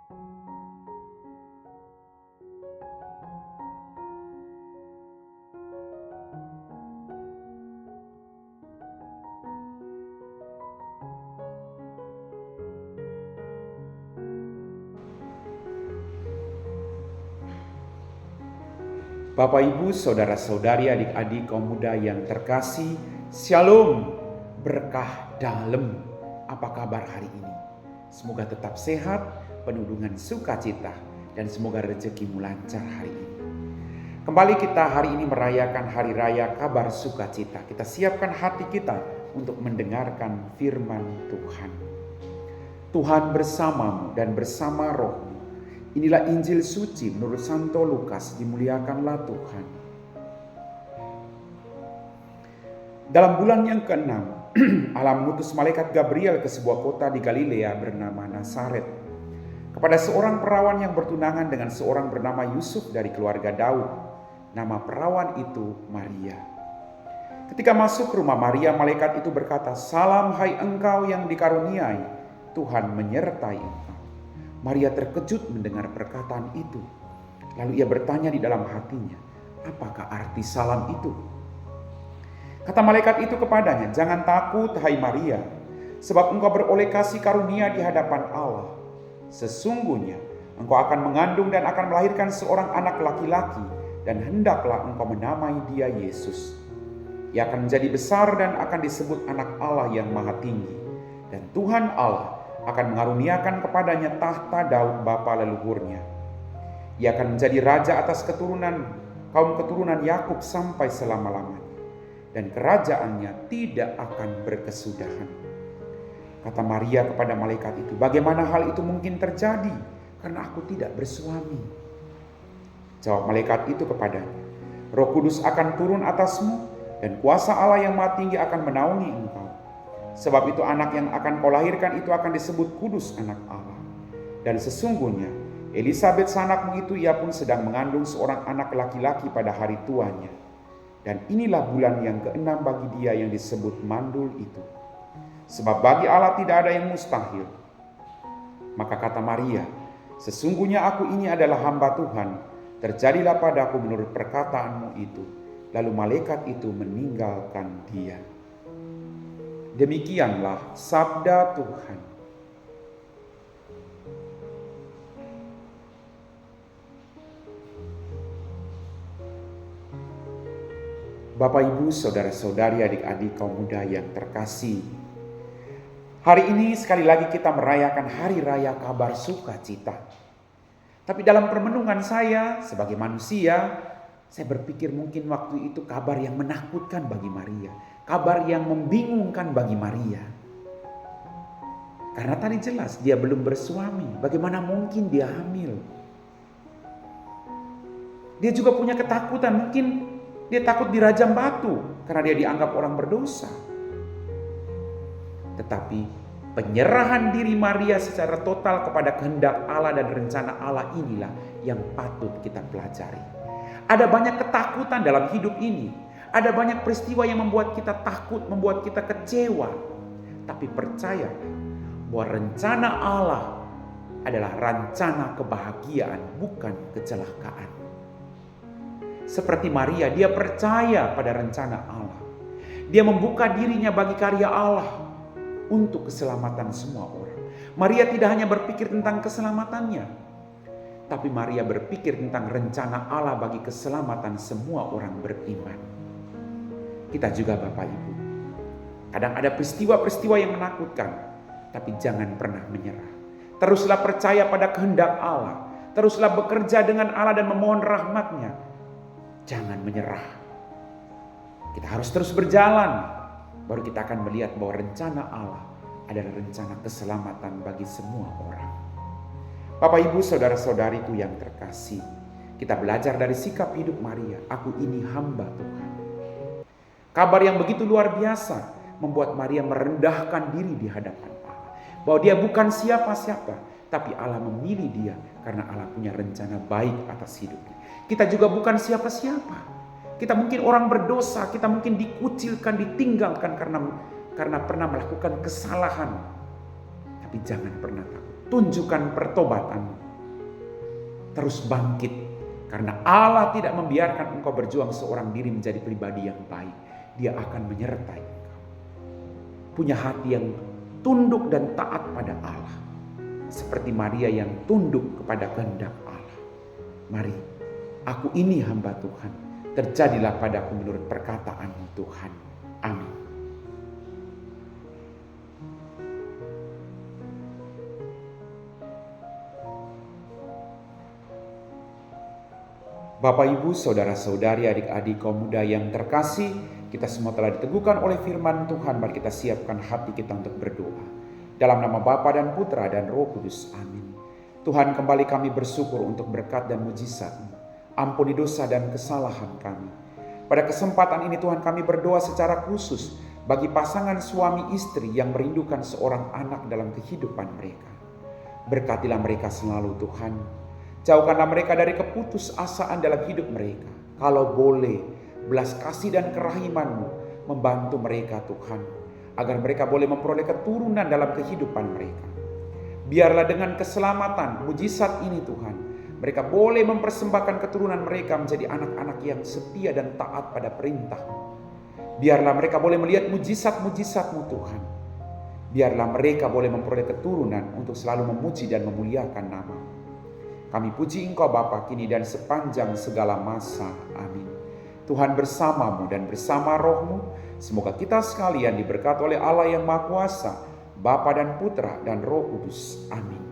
Bapak, Ibu, saudara-saudari, adik-adik kaum muda yang terkasih, Shalom, berkah dalam. Apa kabar hari ini? Semoga tetap sehat, penuh dengan sukacita, dan semoga rezekimu lancar hari ini. Kembali kita hari ini merayakan Hari Raya Kabar Sukacita. Kita siapkan hati kita untuk mendengarkan firman Tuhan. Tuhan bersamamu dan bersama rohmu. Inilah Injil suci menurut Santo Lukas, dimuliakanlah Tuhan. Dalam bulan yang ke-6, Allah mengutus malaikat Gabriel ke sebuah kota di Galilea bernama Nazaret, kepada seorang perawan yang bertunangan dengan seorang bernama Yusuf dari keluarga Daud. Nama perawan itu Maria. Ketika masuk ke rumah Maria, malaikat itu berkata, "Salam hai engkau yang dikaruniai, Tuhan menyertai engkau." Maria terkejut mendengar perkataan itu. Lalu ia bertanya di dalam hatinya, apakah arti salam itu? Kata malaikat itu kepadanya, "Jangan takut, hai Maria, sebab engkau beroleh kasih karunia di hadapan Allah. Sesungguhnya engkau akan mengandung dan akan melahirkan seorang anak laki-laki, dan hendaklah engkau menamai dia Yesus. Ia akan menjadi besar dan akan disebut Anak Allah yang Maha Tinggi. Dan Tuhan Allah akan mengaruniakan kepadanya tahta Daud bapa leluhurnya. Ia akan menjadi raja atas kaum keturunan Yakub sampai selama-lamanya, dan kerajaannya tidak akan berkesudahan." Kata Maria kepada malaikat itu, "Bagaimana hal itu mungkin terjadi? Karena aku tidak bersuami." Jawab malaikat itu kepadanya, "Roh Kudus akan turun atasmu, dan kuasa Allah yang Maha Tinggi akan menaungi engkau. Sebab itu anak yang akan kau lahirkan itu akan disebut kudus, anak Allah. Dan sesungguhnya Elisabet sanakmu itu, ia pun sedang mengandung seorang anak laki-laki pada hari tuanya. Dan inilah bulan yang ke-6 bagi dia yang disebut mandul itu. Sebab bagi Allah tidak ada yang mustahil." Maka kata Maria, "Sesungguhnya aku ini adalah hamba Tuhan, terjadilah padaku menurut perkataanmu itu." Lalu malaikat itu meninggalkan dia. Demikianlah sabda Tuhan. Bapak, Ibu, saudara-saudari, adik-adik kaum muda yang terkasih, hari ini sekali lagi kita merayakan Hari Raya Kabar Sukacita. Tapi dalam permenungan saya sebagai manusia, saya berpikir mungkin waktu itu kabar yang menakutkan bagi Maria, kabar yang membingungkan bagi Maria. Karena tadi jelas dia belum bersuami, bagaimana mungkin dia hamil? Dia juga punya ketakutan, mungkin dia takut dirajam batu karena dia dianggap orang berdosa. Tetapi penyerahan diri Maria secara total kepada kehendak Allah dan rencana Allah inilah yang patut kita pelajari. Ada banyak ketakutan dalam hidup ini. Ada banyak peristiwa yang membuat kita takut, membuat kita kecewa. Tapi percaya bahwa rencana Allah adalah rencana kebahagiaan, bukan kecelakaan. Seperti Maria, dia percaya pada rencana Allah. Dia membuka dirinya bagi karya Allah untuk keselamatan semua orang. Maria tidak hanya berpikir tentang keselamatannya, tapi Maria berpikir tentang rencana Allah bagi keselamatan semua orang beriman. Kita juga Bapak Ibu, kadang ada peristiwa-peristiwa yang menakutkan, tapi jangan pernah menyerah. Teruslah percaya pada kehendak Allah. Teruslah bekerja dengan Allah dan memohon rahmat-Nya. Jangan menyerah. Kita harus terus berjalan. Baru kita akan melihat bahwa rencana Allah adalah rencana keselamatan bagi semua orang. Bapak, Ibu, saudara-saudariku yang terkasih, kita belajar dari sikap hidup Maria. Aku ini hamba Tuhan. Kabar yang begitu luar biasa membuat Maria merendahkan diri di hadapan Allah. Bahwa dia bukan siapa-siapa, tapi Allah memilih dia karena Allah punya rencana baik atas hidupnya. Kita juga bukan siapa-siapa. Kita mungkin orang berdosa, kita mungkin dikucilkan, ditinggalkan karena pernah melakukan kesalahan. Tapi jangan pernah takut. tunjukkan pertobatanmu. Terus bangkit, karena Allah tidak membiarkan engkau berjuang seorang diri menjadi pribadi yang baik. Dia akan menyertai engkau. Punya hati yang tunduk dan taat pada Allah, seperti Maria yang tunduk kepada kehendak Allah. Mari, aku ini hamba Tuhan, terjadilah padaku menurut perkataan-Mu Tuhan. Amin. Bapak, Ibu, saudara-saudari, adik-adik kaum muda yang terkasih, kita semua telah diteguhkan oleh firman Tuhan. Mari kita siapkan hati kita untuk berdoa. Dalam nama Bapa dan Putra dan Roh Kudus. Amin. Tuhan, kembali kami bersyukur untuk berkat dan mujizat-Mu. Ampuni dosa dan kesalahan kami. Pada kesempatan ini Tuhan, kami berdoa secara khusus bagi pasangan suami istri yang merindukan seorang anak dalam kehidupan mereka. Berkatilah mereka selalu Tuhan. Jauhkanlah mereka dari keputusasaan dalam hidup mereka. Kalau boleh, belas kasih dan kerahiman-Mu membantu mereka Tuhan, agar mereka boleh memperoleh keturunan dalam kehidupan mereka. Biarlah dengan keselamatan, mujizat ini Tuhan, mereka boleh mempersembahkan keturunan mereka menjadi anak-anak yang setia dan taat pada perintah-Mu. Biarlah mereka boleh melihat mujizat-mujizat-Mu Tuhan. Biarlah mereka boleh memperoleh keturunan untuk selalu memuji dan memuliakan nama-Mu. Kami puji Engkau Bapa kini dan sepanjang segala masa. Amin. Tuhan bersama-Mu dan bersama Roh-Mu. Semoga kita sekalian diberkati oleh Allah yang Maha Kuasa, Bapa dan Putra dan Roh Kudus. Amin.